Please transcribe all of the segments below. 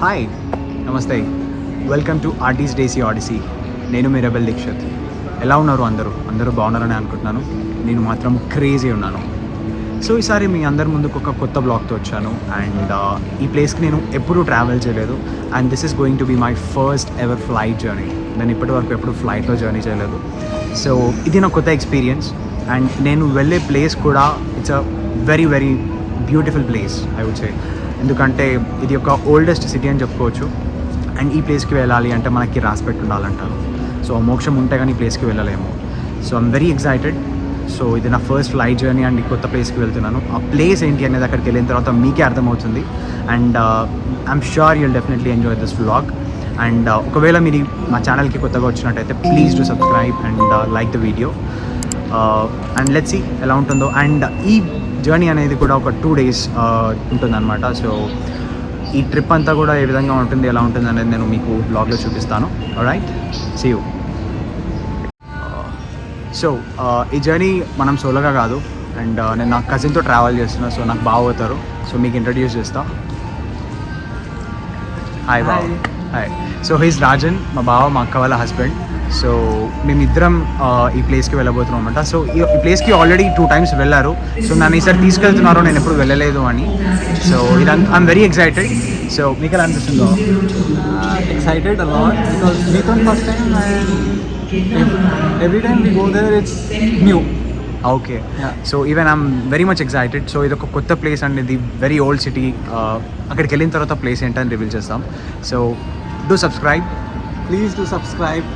Hi, నమస్తే, welcome to ఆర్టీస్ డేసీ Odyssey. నేను మీ rebel Dixit. ఎలా ఉన్నారు అందరూ బాగున్నారని అనుకుంటున్నాను. నేను మాత్రం క్రేజీ ఉన్నాను. సో ఈసారి మీ అందరి ముందుకు ఒక కొత్త బ్లాగ్తో వచ్చాను. అండ్ ఈ ప్లేస్కి నేను ఎప్పుడూ ట్రావెల్ చేయలేదు. And this is going to be my first ever flight journey. నేను ఇప్పటి వరకు ఎప్పుడు ఫ్లైట్లో జర్నీ చేయలేదు. సో ఇది నా కొత్త ఎక్స్పీరియన్స్. అండ్ నేను వెళ్ళే ప్లేస్ కూడా it's a very very beautiful place I would say. ఎందుకంటే ఇది ఒక ఓల్డెస్ట్ సిటీ అని చెప్పుకోవచ్చు. అండ్ ఈ ప్లేస్కి వెళ్ళాలి అంటే మనకి రాసిపెట్టి ఉండాలంటారు. సో మోక్షం ఉంటే కానీ ఈ ప్లేస్కి వెళ్ళలేము. So I'm very excited. So ఇది నా ఫస్ట్ ఫ్లైట్ జర్నీ అండ్ ఈ కొత్త ప్లేస్కి వెళ్తున్నాను. ఆ ప్లేస్ ఏంటి అనేది అక్కడికి వెళ్ళిన తర్వాత మీకే అర్థమవుతుంది. And I'm sure you'll definitely enjoy this vlog. And ఒకవేళ మీరు మా ఛానల్కి కొత్తగా వచ్చినట్టయితే please do subscribe and like the video. And let's see ఎలా ఉంటుందో. అండ్ ఈ జర్నీ అనేది కూడా ఒక 2 days ఉంటుందన్నమాట. సో ఈ ట్రిప్ అంతా కూడా ఏ విధంగా ఉంటుంది, ఎలా ఉంటుంది అనేది నేను మీకు బ్లాగ్లో చూపిస్తాను. Alright, see you. సో ఈ జర్నీ మనం సోలోగా కాదు. అండ్ నేను నా కజిన్తో ట్రావెల్ చేస్తున్నా. సో నాకు బావ అవుతారు. సో మీకు ఇంట్రడ్యూస్ చేస్తా. హాయ్ బావ. హాయ్. సో హీస్ రాజన్, మా బావ, మా అక్క వాళ్ళ హస్బెండ్. సో మేమిద్దరం ఈ ప్లేస్కి వెళ్ళబోతున్నాం అనమాట. సో ఈ ప్లేస్కి ఆల్రెడీ 2 times వెళ్ళారు. సో నన్ను ఈసారి తీసుకెళ్తున్నారు, నేను ఎప్పుడు వెళ్ళలేదు అని. So I'm very excited. So మీకు ఎలా అనిపిస్తుందో? Excited a lot because Nikon first time and every time we go there it's new. Okay. So even I'm very much excited. So ఇది ఒక కొత్త ప్లేస్ అండ్ ఇది వెరీ ఓల్డ్ సిటీ. అక్కడికి వెళ్ళిన తర్వాత ప్లేస్ ఏంటని రివీల్ చేస్తాం. So do subscribe. Please do subscribe.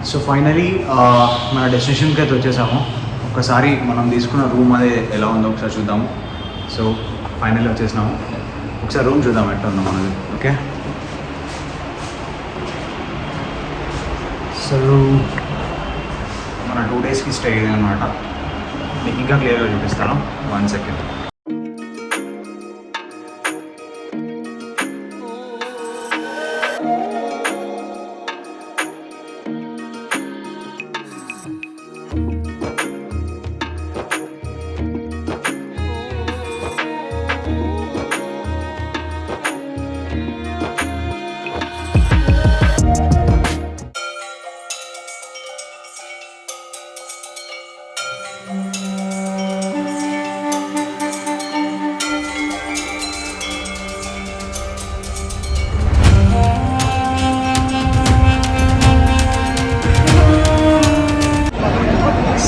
So finally మన డెస్టినేషన్కి అయితే వచ్చేసాము. ఒకసారి మనం తీసుకున్న రూమ్ అదే ఎలా ఉందో ఒకసారి చూద్దాము. సో ఫైనల్లీ వచ్చేసినాము. ఒకసారి రూమ్ చూద్దాం ఎట్లా ఉందో మనది. ఓకే. సో మన 2 daysకి స్టే అయ్యింది అనమాట. మీకు ఇంకా క్లియర్గా చూపిస్తాను. 1 second.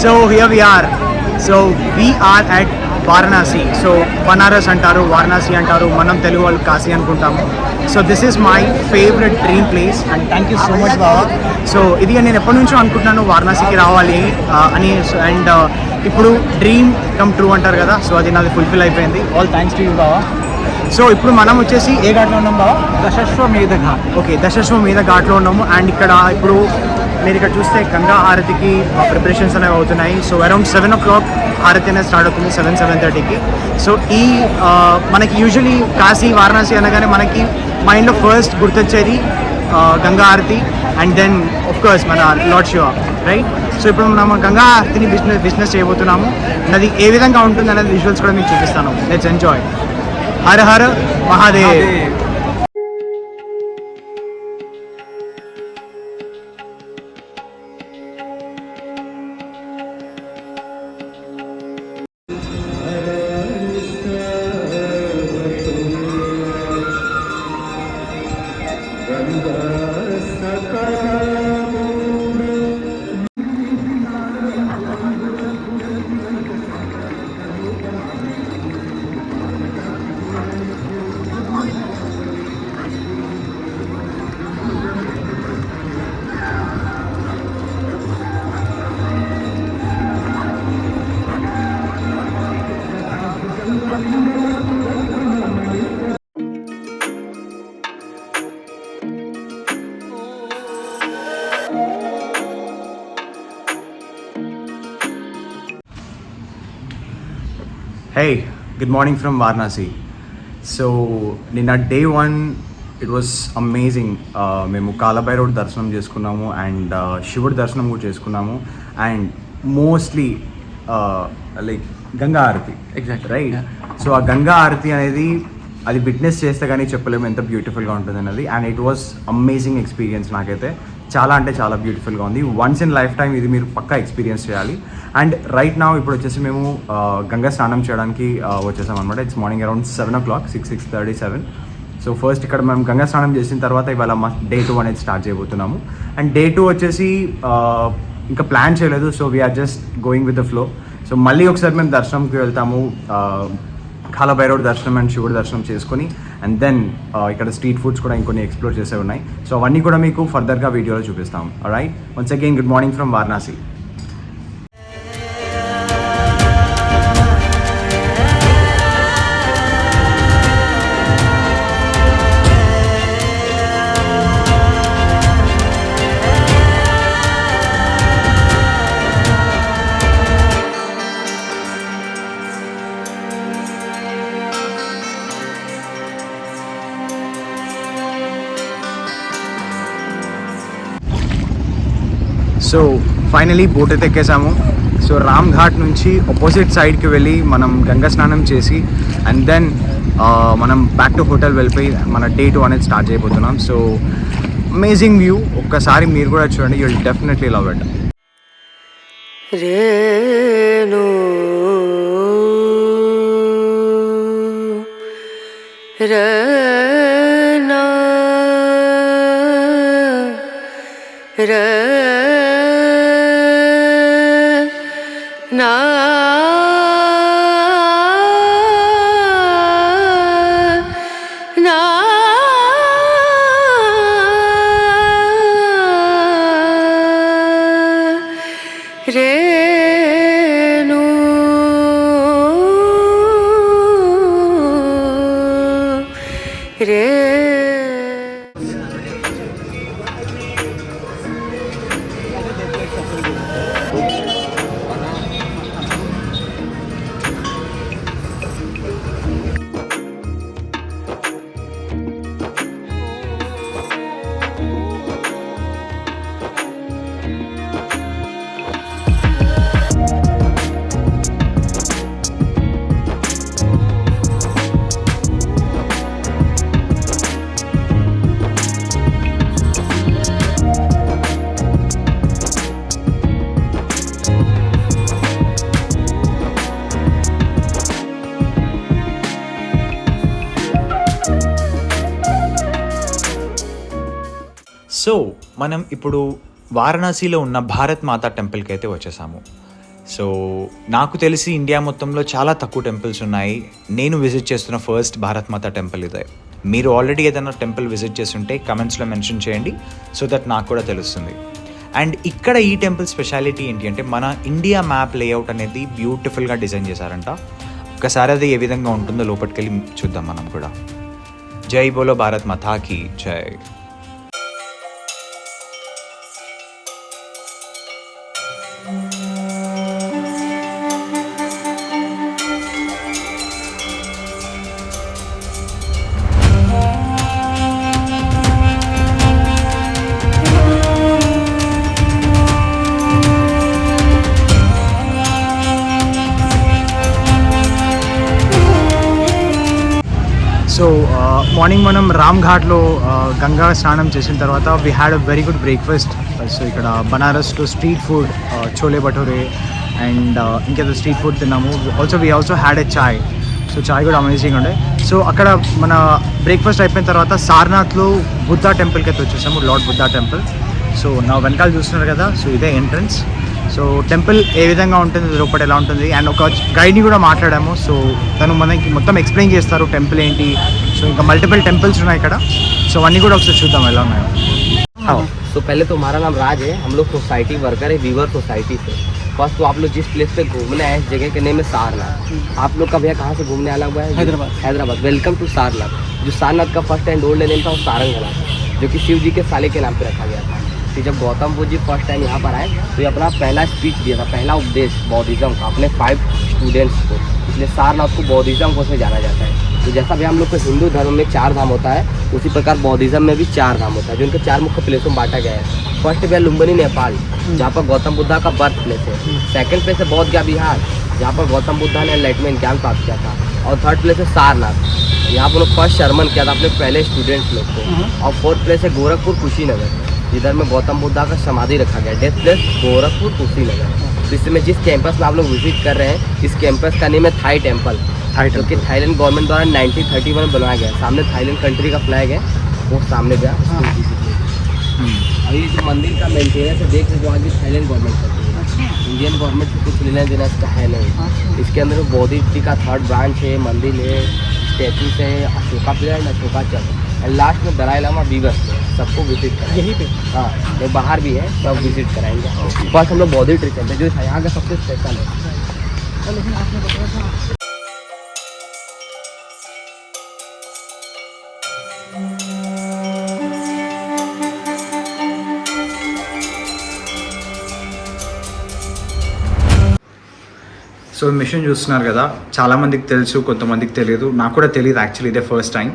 So here we are. So we are at Varanasi. So Banaras అంటారు, వారణాసి అంటారు, మనం తెలుగు వాళ్ళు కాశీ అనుకుంటాము. So this is my favourite dream place. And thank you so much బావా. సో ఇది నేను ఎప్పటి నుంచో అనుకుంటున్నాను వారణాసికి రావాలి అని. అండ్ ఇప్పుడు డ్రీమ్ కమ్ ట్రూ అంటారు కదా. సో అది నాది ఫుల్ఫిల్ అయిపోయింది. ఆల్ థ్యాంక్స్ టు యూ బావా. సో ఇప్పుడు మనం వచ్చేసి ఏ ఘాట్లో ఉన్నాం బావా? దశాశ్వమేధ ఘాట్. ఓకే, దశాశ్వమేధ ఘాట్లో ఉన్నాము. అండ్ ఇక్కడ ఇప్పుడు మీరు ఇక్కడ చూస్తే గంగా హారతికి ప్రిపరేషన్స్ అనేవి అవుతున్నాయి. సో అరౌండ్ 7 o'clock హారతి అనేది స్టార్ట్ అవుతుంది, 7-7:30కి. సో ఈ మనకి యూజువలీ కాశీ వారణాసి అనగానే మనకి మైండ్లో ఫస్ట్ గుర్తొచ్చేది గంగా హారతి అండ్ దెన్ ఆఫ్ కోర్స్ మన లార్డ్ శివ, రైట్? సో ఇప్పుడు మనం గంగా హారతిని బిజినెస్ చేయబోతున్నాము. అది ఏ విధంగా ఉంటుంది అనేది విజువల్స్ కూడా మీకు చూపిస్తాను. Let's enjoy. Har Har Mahadev. Hey, good morning from Varanasi. So, నిన్న డే 1 ఇట్ వాస్ అమేజింగ్. మేము కాలభైరవుడు దర్శనం చేసుకున్నాము అండ్ శివుడి దర్శనం కూడా చేసుకున్నాము and mostly like Ganga aarti. Exactly. Right. Yeah. So ఆ గంగా ఆరతి అనేది అది విట్నెస్ చేస్తే కానీ చెప్పలేము ఎంత బ్యూటిఫుల్గా ఉంటుంది అన్నది. And it was amazing experience. నాకైతే చాలా అంటే చాలా బ్యూటిఫుల్గా ఉంది. వన్స్ ఇన్ లైఫ్ టైం ఇది మీరు పక్కా ఎక్స్పీరియన్స్ చేయాలి. అండ్ రైట్ నా ఇప్పుడు వచ్చేసి మేము గంగా స్నానం చేయడానికి వచ్చేసాం అనమాట. It's morning around 7 o'clock, 6:37. So first ఇక్కడ మేము గంగా స్నానం చేసిన తర్వాత ఇవాళ మా డే 2 అనేది స్టార్ట్ చేయబోతున్నాము. అండ్ డే 2 వచ్చేసి ఇంకా ప్లాన్ చేయలేదు. So we're just going with the flow. So మళ్ళీ ఒకసారి మేము దర్శనంకి వెళ్తాము, కాలభైరవుడు దర్శనం అండ్ శివుడు దర్శనం చేసుకొని అండ్ దెన్ ఇక్కడ స్ట్రీట్ ఫుడ్స్ కూడా ఇంకొన్ని ఎక్స్ప్లోర్ చేసే ఉన్నాయి. సో అవన్నీ కూడా మీకు ఫర్దర్గా వీడియోలో చూపిస్తాం. Right, once again good morning from Varanasi. So finally boat అయితే ఎక్కేసాము. సో రామ్ ఘాట్ నుంచి ఆపోజిట్ సైడ్కి వెళ్ళి మనం గంగా స్నానం చేసి అండ్ దెన్ మనం బ్యాక్ టు హోటల్ వెళ్ళిపోయి మన డే 2 అనేది స్టార్ట్ చేయబోతున్నాం. సో అమేజింగ్ వ్యూ, ఒక్కసారి మీరు కూడా చూడండి, you will definitely love it. రేణు రనా నా నా రేణు రే. సో మనం ఇప్పుడు వారణాసిలో ఉన్న భారత్ మాతా టెంపుల్కి అయితే వచ్చేసాము. సో నాకు తెలిసి ఇండియా మొత్తంలో చాలా తక్కువ టెంపుల్స్ ఉన్నాయి. నేను విజిట్ చేస్తున్న ఫస్ట్ భారత్ మాతా టెంపుల్ ఇదే. మీరు ఆల్రెడీ ఏదైనా టెంపుల్ విజిట్ చేస్తుంటే కమెంట్స్లో మెన్షన్ చేయండి, సో దట్ నాకు కూడా తెలుస్తుంది. అండ్ ఇక్కడ ఈ టెంపుల్ స్పెషాలిటీ ఏంటి అంటే మన ఇండియా మ్యాప్ లేఅవుట్ అనేది బ్యూటిఫుల్గా డిజైన్ చేశారంట. ఒకసారి అది ఏ విధంగా ఉంటుందో లోపలికి వెళ్ళి చూద్దాం మనం కూడా. జై బోలో భారత్ మాతాకి జై. సో మార్నింగ్ మనం రామ్ ఘాట్లో గంగా స్నానం చేసిన తర్వాత we had a very good breakfast. So ఇక్కడ బనారస్లో street food, chole bhature and ఇంకేదో స్ట్రీట్ ఫుడ్ తిన్నాము. We also had a chai. So chai కూడా అమేజింగ్ ఉండే. సో అక్కడ మన బ్రేక్ఫాస్ట్ అయిపోయిన తర్వాత సారనాథ్లో బుద్ధా టెంపుల్కి అయితే వచ్చేసాము, లార్డ్ బుద్ధా టెంపుల్. సో నా వెనకాల చూస్తున్నారు కదా, సో ఇదే ఎంట్రన్స్. సో టెంపుల్ ఏ విధంగా ఉంటుంది, లోపల ఎలా ఉంటుంది, అండ్ ఒక గైడ్ని కూడా మాట్లాడాము. సో తను మనకి మొత్తం ఎక్స్ప్లెయిన్ చేస్తారు టెంపుల్ ఏంటి. సో ఇంకా మల్టిపుల్ టెంపుల్స్ ఉన్నాయి ఇక్కడ. సో అన్నీ కూడా ఒకసారి చూద్దాం ఎలా ఉన్నాయో. तो पहले तो हमारा नाम राज है, हम लोग सोसाइटी वर्कर है वीवर सोसाइटी से। फर्स्ट तो आप लोग जिस प्लेस पे घूमने आए इस जगह के नेम है सारनाथ। आप लोग का भैया कहाँ से घूमने आना हुआ है? हैदराबाद। Welcome to Sarnath. जो सारनाथ का फर्स्ट एंड ओल्ड नेम था वो सारंगनाथ, जो कि शिव जी के साले के नाम पे रखा गया था। कि जब गौतम बुद्ध जी फर्स्ट टाइम यहाँ पर आए तो ये अपना पहला स्पीच दिया था, पहला उपदेश बौद्धिज्म का अपने 5 स्टूडेंट्स को। इसलिए सारनाथ को बौद्धिज्म को से जाना जाता है। तो जैसा भी हम लोग को हिंदू धर्म में 4 धाम होता है, उसी प्रकार बौद्धिज्म में भी 4 धाम होता है, जो इनके 4 मुख्य प्लेसों में बांटा गया है। फर्स्ट पे लुम्बिनी नेपाल, जहाँ पर गौतम बुद्धा का बर्थ प्लेस है। सेकंड प्लेस है बोध गया बिहार, जहाँ पर गौतम बुद्धा ने एनलाइटमेंट ज्ञान प्राप्त किया था। और थर्ड प्लेस है सारनाथ, यहाँ पर उन्होंने फर्स्ट शर्मन किया था अपने पहले स्टूडेंट्स लोग को। और फोर्थ प्लेस है गोरखपुर कुशीनगर, जिधर में गौतम बुद्धा का समाधि रखा गया। Death place Gorakhpur Kushinagar. तो इसमें जिस कैंपस में आप लोग विजिट कर रहे हैं, इस कैंपस का नेम है थाई टेम्पल, जो कि थाईलैंड गवर्नमेंट द्वारा 1931 में बनाया गया। सामने थाईलैंड कंट्री का फ्लैग है, वो सामने गया। और ये जो मंदिर का मेंटेनेंस है देख रहे जो आगे थाईलैंड गवर्नमेंट करती है, इंडियन गवर्नमेंट से कुछ लेना देना इसका है नहीं। इसके अंदर बौद्ध जी का 3rd ब्रांच है, मंदिर है, स्टैचू है, अशोका पिलर एंड अशोका चक्र, एंड लास्ट में दलाई लामा बीबस है। सबको विजिट कराएंगे यहीं पे। हाँ, ये बाहर भी है, सब विजिट कराएंगे। बस हम लोग बौद्ध ट्रिप करते हैं, जो यहाँ का सबसे स्पेशल है। लेकिन आपने बताया था సో మిషన్ చూస్తున్నారు కదా, చాలామందికి తెలుసు, కొంతమందికి తెలియదు. నాకు కూడా తెలియదు యాక్చువల్లీ, ఇదే ఫస్ట్ టైం.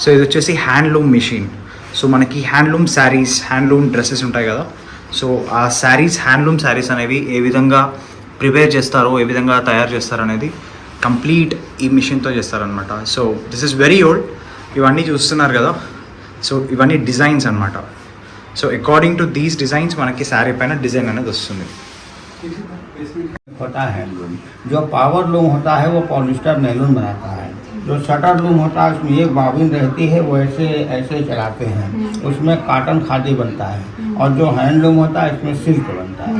సో ఇది వచ్చేసి హ్యాండ్లూమ్ మిషన్. సో మనకి హ్యాండ్లూమ్ శారీస్, హ్యాండ్లూమ్ డ్రెస్సెస్ ఉంటాయి కదా, సో ఆ శారీస్, హ్యాండ్లూమ్ శారీస్ అనేవి ఏ విధంగా ప్రిపేర్ చేస్తారో, ఏ విధంగా తయారు చేస్తారో అనేది కంప్లీట్ ఈ మిషన్తో చేస్తారనమాట. So this is very old. ఇవన్నీ చూస్తున్నారు కదా, సో ఇవన్నీ డిజైన్స్ అనమాట. So according to these designs మనకి శారీ పైన డిజైన్ అనేది వస్తుంది. होता है हैंडलूम। जो पावर लूम होता है वो पॉलिस्टर नैलून बनाता है। जो शटर लूम होता है उसमें एक बाबिन रहती है, वो ऐसे ऐसे चलाते हैं, उसमें काटन खादी बनता है। और जो हैंडलूम होता है इसमें सिल्क बनता है।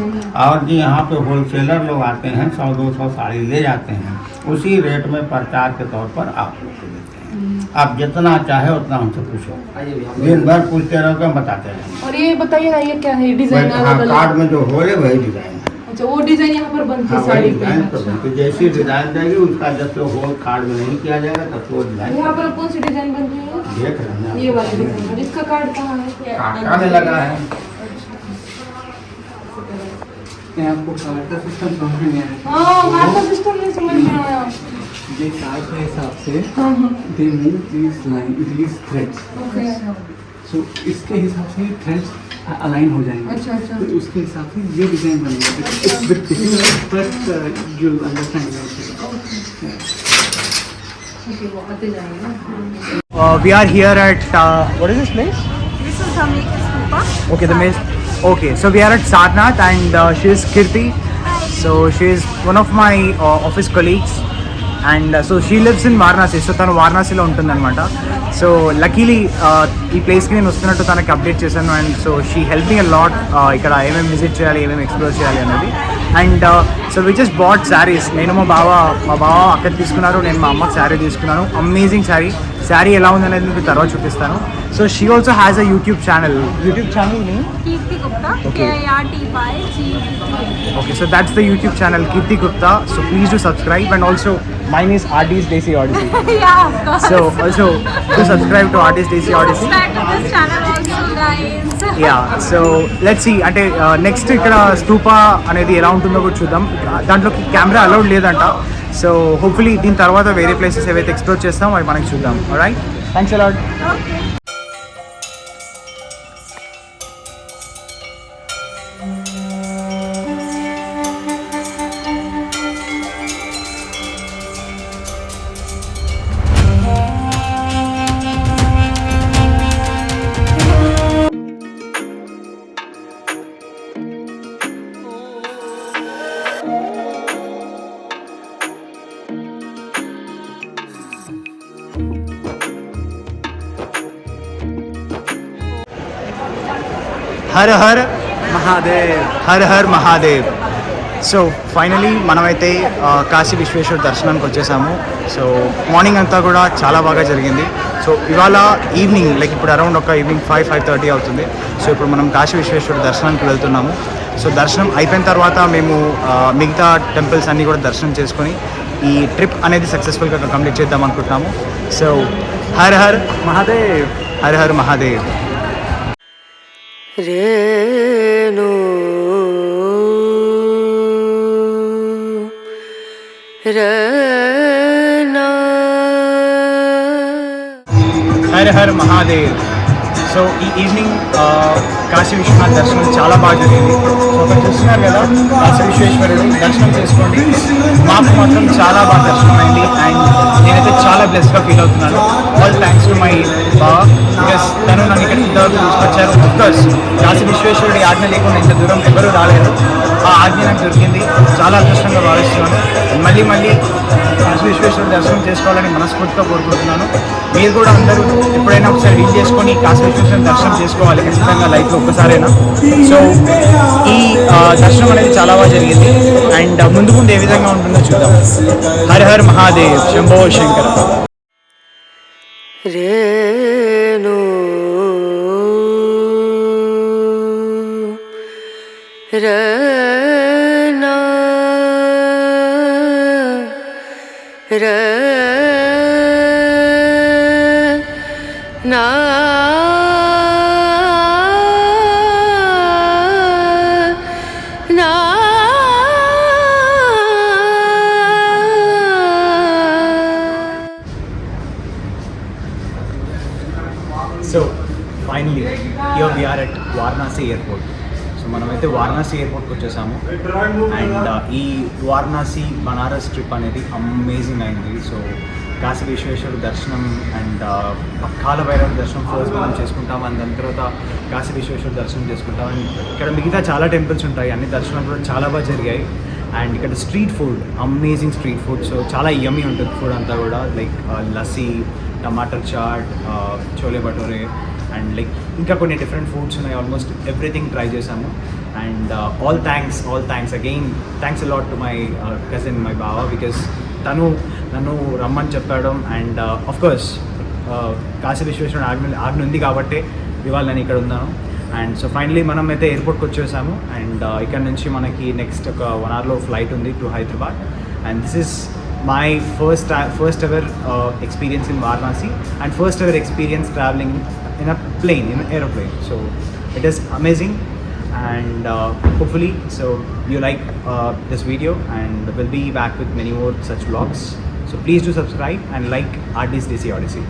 और जी यहाँ पे होलसेलर लोग आते हैं, 100-200 साड़ी ले जाते हैं, उसी रेट में प्रचार के तौर पर आप लोग को देते हैं। आप जितना चाहे उतना हमसे पूछो, दिन भर पूछते रहो तो हम बताते रहेंगे। और ये बताइए ना, ये क्या है डिजाइन? हाँ, कार्ड में जो हो रहे वही डिजाइन है। अच्छा, वो डिजाइन यहाँ पर बनती है हाँ, साड़ी वही पे? डिजाइन तो बनती है। जैसी डिजाइन देगी उसका जब तो होल कार्ड में नहीं किया जाएगा तब तो डिजाइन यहाँ पर कौन सी डिजाइन बनती है? देख रहे हैं ये वाली डिजाइन। और इसका कार्ड कहाँ है? काटा में लगा है। आपको कार्ड का सिस्टम समझ में नहीं आया? हाँ, कार्ड का सिस्टम नहीं समझ में आया। ये कार्ड के हिसाब से हाँ हाँ, they move these line, these threads. Okay. So इसके हिसाब से थ्रेड्स अलाइन हो जाएंगे। अच्छा अच्छा। तो उसके हिसाब से ये डिजाइन बनेगा। It's bit difficult but you will understand. Okay, वो आते जाएंगे ना। We are here at what is this place? This is Dhamika Stupa. Okay, okay. So we are at Sarnath, and she is Kirti. So she is one of my office colleagues, and so she lives in Varanasi. So తను వారణాసిలో ఉంటుందన్నమాట. So luckily ఈ ప్లేస్కి నేను వస్తున్నట్టు తనకి update చేశాను, and so she help me a lot ఇక్కడ ఏమేమి విజిట్ చేయాలి, ఏమేమి ఎక్స్ప్లోర్ చేయాలి అనేది. And so we just bought saris. నేను మా బావ అక్కడ తీసుకున్నారు, నేను మా అమ్మకి శారీ తీసుకున్నాను. అమేజింగ్ శారీ ఎలా ఉందనేది మీకు తర్వాత చూపిస్తాను. So she also has a YouTube channel name Kirti Gupta. Okay. KIRTYGUPTA. Okay, so that's the YouTube channel Kirti Gupta. So please do subscribe, and also mine is Artist Desi Odyssey. Yeah, of course. So also do subscribe to Artist Desi Odyssey. Subscribe to this channel also, guys. Yeah, so let's see. అంటే next ఇక్కడ స్తూపా అనేది ఎలా ఉంటుందో కూడా చూద్దాం. దాంట్లోకి camera allowed లేదంట. So hopefully దీని తర్వాత వేరే ప్లేసెస్ ఏవైతే ఎక్స్ప్లోర్ చేస్తాం అవి మనకి చూద్దాం. Alright, thanks a lot. Okay. Har Har Mahadev. Har Har Mahadev. So finally మనమైతే కాశీ విశ్వేశ్వర దర్శనానికి వచ్చేసాము. సో మార్నింగ్ అంతా కూడా చాలా బాగా జరిగింది. సో ఇవాళ ఈవినింగ్, లైక్ ఇప్పుడు అరౌండ్ ఒక ఈవినింగ్ 5-5:30 అవుతుంది. సో ఇప్పుడు మనం కాశీ విశ్వేశ్వర దర్శనానికి వెళ్తున్నాము. సో దర్శనం అయిపోయిన తర్వాత మేము మిగతా టెంపుల్స్ అన్నీ కూడా దర్శనం చేసుకొని ఈ ట్రిప్ అనేది సక్సెస్ఫుల్గా కంప్లీట్ చేద్దాం అనుకుంటున్నాము. So her her Mahadev. Har Har Mahadev. Renu Renu her Mahadev. So ఈ ఈవినింగ్ కాశీ విశ్వనాథ్ దర్శనం చాలా బాగా జరిగింది. సో అక్కడ చూస్తున్నారు కదా కాశీ విశ్వేశ్వరుడు దర్శనం చేసుకోండి. మాకు మాత్రం చాలా బాగా దర్శనం అయింది అండ్ నేనైతే చాలా బ్లెస్డ్గా ఫీల్ అవుతున్నాను. ఆల్ థ్యాంక్స్ టు మై బావ, బికాస్ తను నన్ను ఇక్కడ ఇంతవరకు తీసుకొచ్చారు. అఫ్కోర్స్ కాశీ విశ్వేశ్వరుడి ఆజ్ఞ లేకుండా ఇంత దూరం ఎవరూ రాలేరు. ఆ ఆజ్ఞ నాకు దొరికింది, చాలా అదృష్టంగా భావిస్తున్నాను. మళ్ళీ మళ్ళీ కాశీ విశ్వేశ్వరుడు దర్శనం చేసుకోవాలని మనస్ఫూర్తిగా కోరుకుంటున్నాను. మీరు కూడా అందరూ ఎప్పుడైనా ఒకసారి వీలు చేసుకొని కాశీ విశ్వేశ్వరుని దర్శనం చేసుకోవాలి ఖచ్చితంగా లైఫ్లో ఒక్కసారైనా. సో ఈ దర్శనం అనేది చాలా బాగా జరిగింది అండ్ ముందు ముందు ఏ విధంగా ఉంటుందో చూద్దాం. హర్ హర్ మహాదేవ్, శంభో శంకర. రేణు రనా రనా నా so finally here we are at Varanasi airport. So మనమైతే వారణాసి ఎయిర్పోర్ట్కి వచ్చేసాము అండ్ ఈ వారణాసి బనారస్ ట్రిప్ అనేది అమేజింగ్ అయింది. సో కాశీ విశ్వేశ్వరుడు దర్శనం అండ్ కాల భైరవ దర్శనం ఫస్ట్ మనం చేసుకుంటాం అండ్ దాని తర్వాత కాశీ విశ్వేశ్వరుడు దర్శనం చేసుకుంటాం. అండ్ ఇక్కడ మిగతా చాలా టెంపుల్స్ ఉంటాయి, అన్ని దర్శనం కూడా చాలా బాగా జరిగాయి. అండ్ ఇక్కడ street food, amazing street food. So చాలా యమ్మీ ఉంటుంది ఫుడ్ అంతా కూడా, like lassi, tamatar chaat, chole bhature and like ఇంకా కొన్ని డిఫరెంట్ ఫుడ్స్ ఉన్నాయి. ఆల్మోస్ట్ ఎవ్రీథింగ్ ట్రై చేశాము and all thanks again. Thanks a lot to my cousin, my బావా, బికాస్ తను నన్ను రమ్మని చెప్పడం అండ్ ఆఫ్కోర్స్ కాశీ విశ్వేశ్వరుడు ఆజ్ఞ ఉంది కాబట్టి ఇవాళ నేను ఇక్కడ ఉన్నాను. అండ్ సో ఫైనలీ మనం అయితే ఎయిర్పోర్ట్కి వచ్చేసాము అండ్ ఇక్కడ నుంచి మనకి నెక్స్ట్ ఒక 1 hourలో ఫ్లైట్ ఉంది to Hyderabad. And this is my first ever experience in Varanasi and first ever experience traveling in a plane, in an aeroplane. So it is amazing and hopefully so you like this video and we'll be back with many more such vlogs. So please do subscribe and like Artist DC Odyssey.